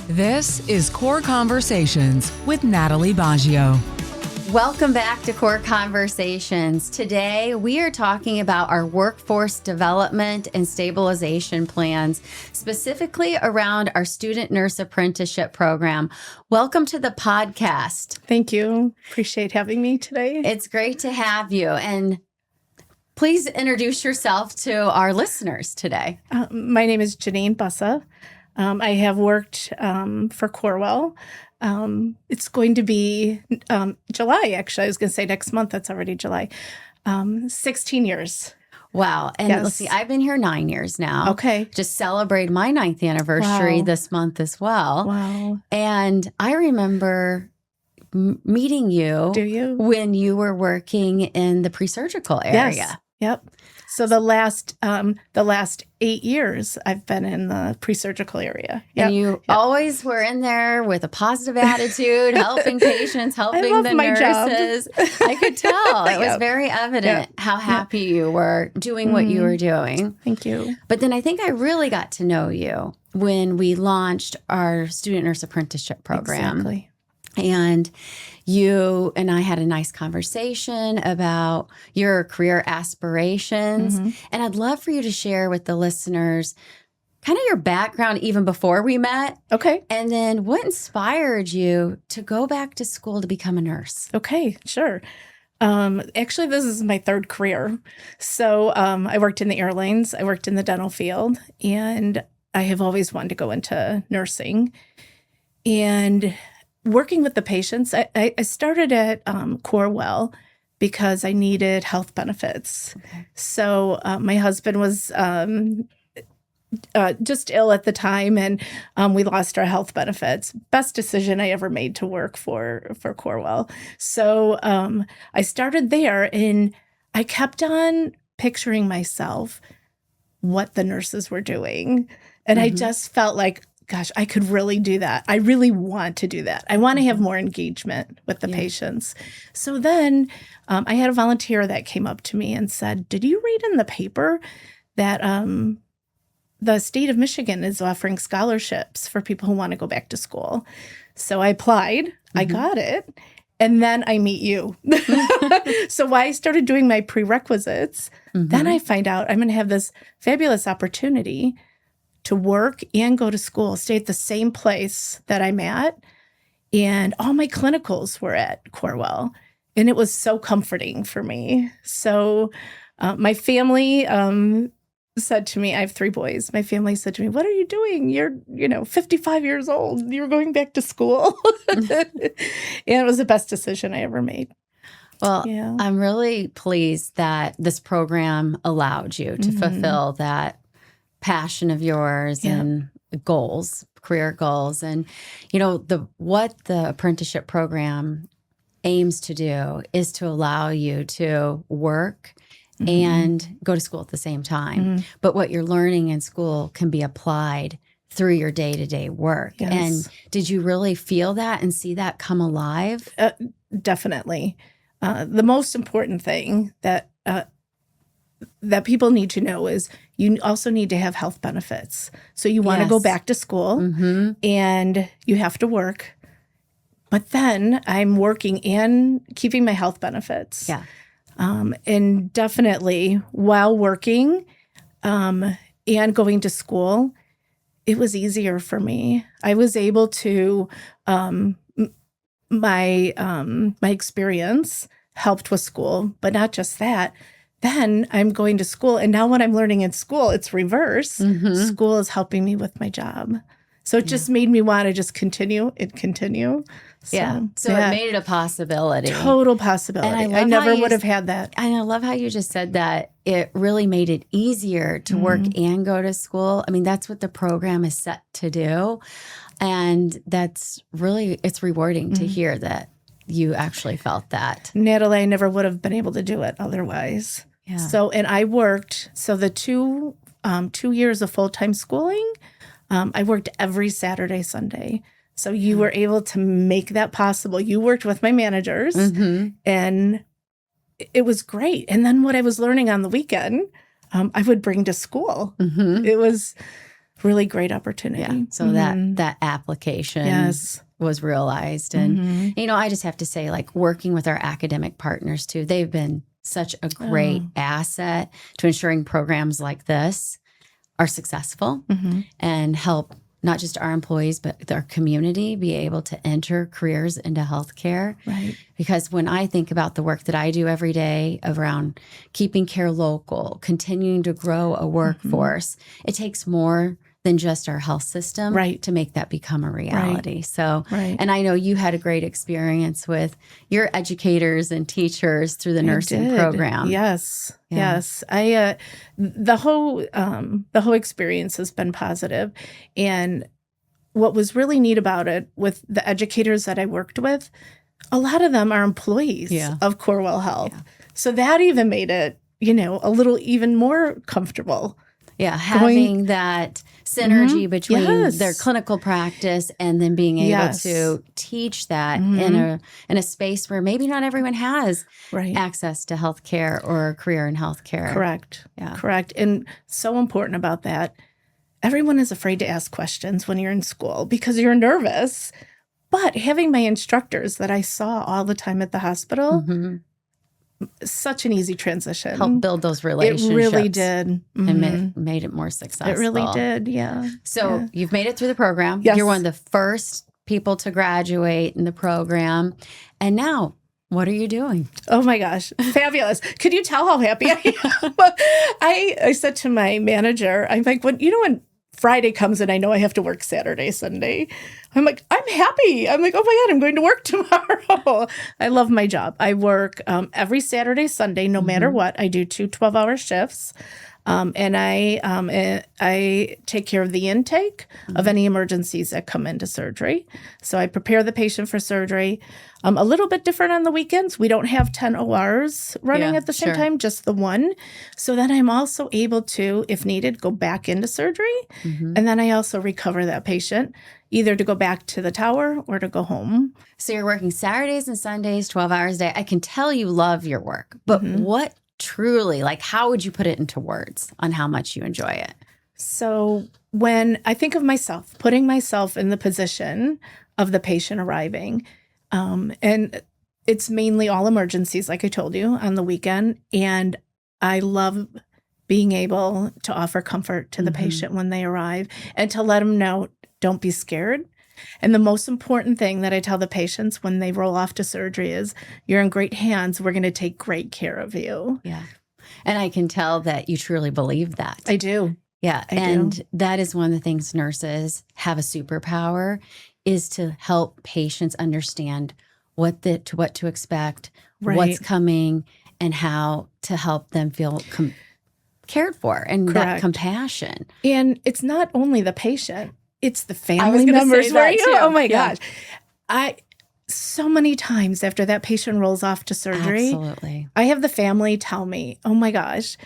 This is Core Conversations with Natalie Baggio. Welcome back to Core Conversations. Today, we are talking about our workforce development and stabilization plans, specifically around our Student Nurse Apprenticeship Program. Welcome to the podcast. Thank you. Appreciate having me today. It's great to have you. And please introduce yourself to our listeners today. My name is Jeanine Bussa. I have worked for Corewell. It's going to be July, actually. I was going to say next month. That's already July. 16 years. Wow. And Yes. let's see, I've been here 9 years now. Okay. Just celebrated my 9th anniversary Wow. this month as well. Wow. And I remember meeting you. Do you? When you were working in the pre-surgical area. Yes. Yep. So the last 8 years, I've been in the pre-surgical area. Yep. And you always were in there with a positive attitude, helping patients, helping love the my job. nurses. I could tell. It was Yep. very evident how happy you were doing what you were doing. Thank you. But then I think I really got to know you when we launched our Student Nurse Apprenticeship Program. Exactly. And you and I had a nice conversation about your career aspirations. And I'd love for you to share with the listeners kind of your background even before we met. Okay. And then what inspired you to go back to school to become a nurse? Okay, sure. Actually, this is my third career. So I worked in the airlines, I worked in the dental field, and I have always wanted to go into nursing. And working with the patients, I started at Corewell because I needed health benefits. Okay. So my husband was just ill at the time, and we lost our health benefits. Best decision I ever made to work for Corewell. So I started there, and I kept on picturing myself what the nurses were doing. And I just felt like, gosh, I could really do that. I really want to do that. I want to have more engagement with the patients. So then I had a volunteer that came up to me and said, did you read in the paper that the state of Michigan is offering scholarships for people who want to go back to school? So I applied. I got it. And then I meet you. So I started doing my prerequisites. Then I find out I'm going to have this fabulous opportunity to work and go to school, stay at the same place that I'm at. And all my clinicals were at Corewell. And it was so comforting for me. So my family said to me, I have 3 boys. My family said to me, what are you doing? You're, 55 years old. You're going back to school. And it was the best decision I ever made. Well, Yeah. I'm really pleased that this program allowed you to fulfill that passion of yours and goals, career goals. And, what the apprenticeship program aims to do is to allow you to work and go to school at the same time. But what you're learning in school can be applied through your day-to-day work. Yes. And did you really feel that and see that come alive? Definitely. The most important thing that people need to know is you also need to have health benefits. So you want to go back to school and you have to work. But then I'm working and keeping my health benefits. Yeah. And definitely while working and going to school, it was easier for me. I was able to, my experience helped with school, but not just that. Then I'm going to school, and now when I'm learning in school, it's reverse. School is helping me with my job. So it just made me want to just continue and continue. So it made it a possibility. Total possibility. And I never would have had that. And I love how you just said that it really made it easier to work and go to school. I mean, that's what the program is set to do. And that's really, it's rewarding to hear that you actually felt that. Natalie, I never would have been able to do it otherwise. Yeah. So, and I worked, so the 2 years of full-time schooling, I worked every Saturday, Sunday. So you were able to make that possible. You worked with my managers and it was great. And then what I was learning on the weekend, I would bring to school. It was really great opportunity. Yeah. So that application Yes. was realized. And, I just have to say, like, working with our academic partners too, they've been such a great asset to ensuring programs like this are successful and help not just our employees, but our community be able to enter careers into healthcare. Right. Because when I think about the work that I do every day around keeping care local, continuing to grow a workforce, it takes more than just our health system to make that become a reality. Right. So, and I know you had a great experience with your educators and teachers through the nursing program. Yes. Yeah. Yes. The whole experience has been positive. And what was really neat about it with the educators that I worked with, a lot of them are employees of Corewell Health. Yeah. So that even made it, a little even more comfortable. Yeah, having that synergy between their clinical practice and then being able to teach that in a space where maybe not everyone has access to healthcare or a career in healthcare. Correct. Yeah. Correct. And so important about that. Everyone is afraid to ask questions when you're in school because you're nervous. But having my instructors that I saw all the time at the hospital, such an easy transition. Help build those relationships. It really did. And made it more successful. It really did, yeah. So you've made it through the program. Yes. You're one of the first people to graduate in the program. And now, what are you doing? Oh my gosh, fabulous. Could you tell how happy I am? I said to my manager, I'm like, when Friday comes and I know I have to work Saturday, Sunday, I'm like, I'm happy. I'm like, oh my God, I'm going to work tomorrow. I love my job. I work every Saturday, Sunday, no matter what. I do 2 12-hour shifts. And I take care of the intake of any emergencies that come into surgery. So I prepare the patient for surgery. A little bit different on the weekends. We don't have 10 ORs running at the same time, just the one. So then I'm also able to, if needed, go back into surgery. And then I also recover that patient, either to go back to the tower or to go home. So you're working Saturdays and Sundays, 12 hours a day. I can tell you love your work, but what truly, like, how would you put it into words on how much you enjoy it? So when I think of myself, putting myself in the position of the patient arriving, and it's mainly all emergencies, like I told you, on the weekend. And I love being able to offer comfort to the patient when they arrive and to let them know, don't be scared. And the most important thing that I tell the patients when they roll off to surgery is, you're in great hands. We're going to take great care of you. Yeah. And I can tell that you truly believe that. I do. Yeah. And that is one of the things nurses have a superpower, is to help patients understand what to expect, what's coming, and how to help them feel cared for and that compassion. And it's not only the patient, it's the family members. Oh my gosh. So many times after that patient rolls off to surgery, I have the family tell me, oh my gosh,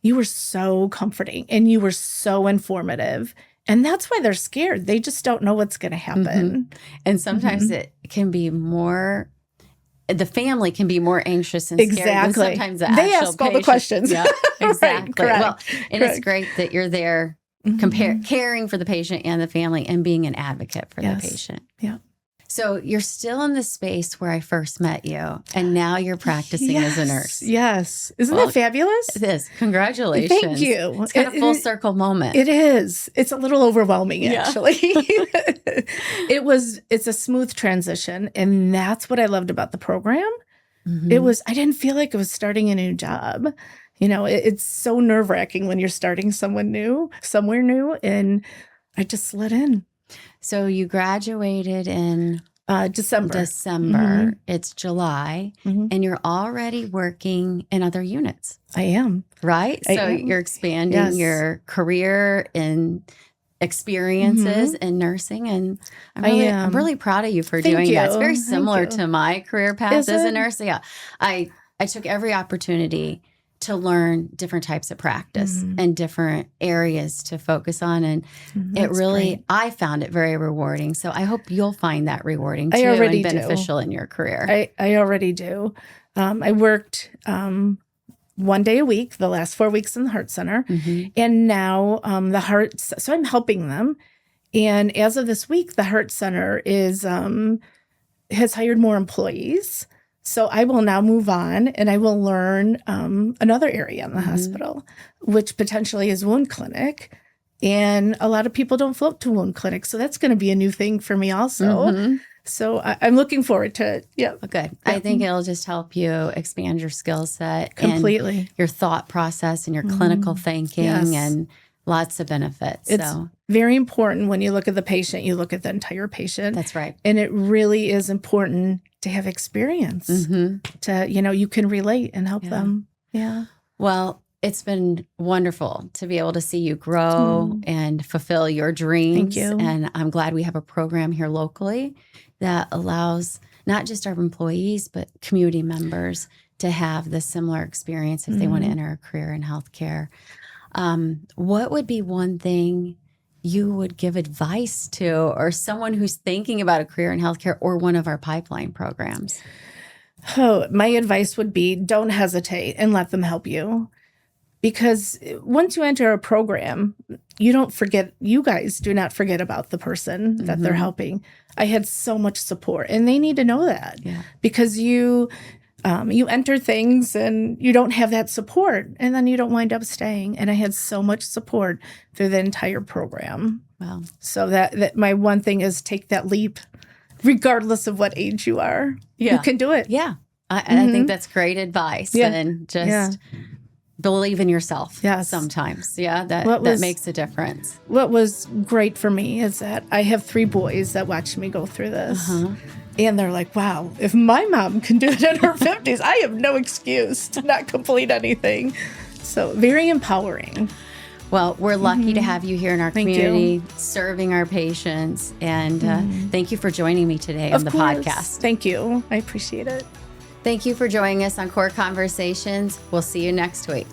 you were so comforting and you were so informative. And that's why they're scared. They just don't know what's going to happen. And sometimes it can be more, the family can be more anxious and scared than sometimes the they actual ask all the questions. Yeah, exactly. Well, and correct. it's great that you're there caring for the patient and the family and being an advocate for the patient. Yeah. So you're still in the space where I first met you, and now you're practicing as a nurse. Yes. Isn't that fabulous? It is. Congratulations. Thank you. It's kind of full circle moment. It is. It's a little overwhelming, actually. It's a smooth transition, and that's what I loved about the program. I didn't feel like I was starting a new job. It's so nerve-wracking when you're starting somewhere new, and I just slid in. So you graduated in December. It's July, and you're already working in other units. I am. Right? So you're expanding your career and experiences in nursing, and I'm really proud of you for doing that. It's very similar to my career path as a nurse. Yeah, I took every opportunity to learn different types of practice and different areas to focus on. And it really, I found it very rewarding. So I hope you'll find that rewarding too and beneficial in your career. I already do. I worked 1 day a week, the last 4 weeks in the Heart Center. And now the Heart, so I'm helping them. And as of this week, the Heart Center has hired more employees. So I will now move on and I will learn another area in the hospital, which potentially is wound clinic. And a lot of people don't float to wound clinic. So that's going to be a new thing for me also. So I'm looking forward to it. Yeah. Good. I think it'll just help you expand your skill set. Completely. And your thought process and your clinical thinking and lots of benefits. It's very important when you look at the patient, you look at the entire patient. That's right. And it really is important to have experience to, you can relate and help them. Yeah. Well, it's been wonderful to be able to see you grow and fulfill your dreams. Thank you. And I'm glad we have a program here locally that allows not just our employees, but community members to have the similar experience if they want to enter a career in healthcare. What would be one thing you would give advice to, or someone who's thinking about a career in healthcare or one of our pipeline programs? Oh, my advice would be don't hesitate and let them help you. Because once you enter a program, you guys do not forget about the person that they're helping. I had so much support, and they need to know that because you enter things and you don't have that support, and then you don't wind up staying. And I had so much support through the entire program. Wow. So that my one thing is take that leap, regardless of what age you are. You can do it. Yeah. I think that's great advice. And just believe in yourself sometimes. Yeah, that makes a difference. What was great for me is that I have 3 boys that watched me go through this. And they're like, wow, if my mom can do it in her 50s, I have no excuse to not complete anything. So very empowering. Well, we're lucky to have you here in our community, serving our patients. And thank you for joining me today on the podcast. Thank you. I appreciate it. Thank you for joining us on Core Conversations. We'll see you next week.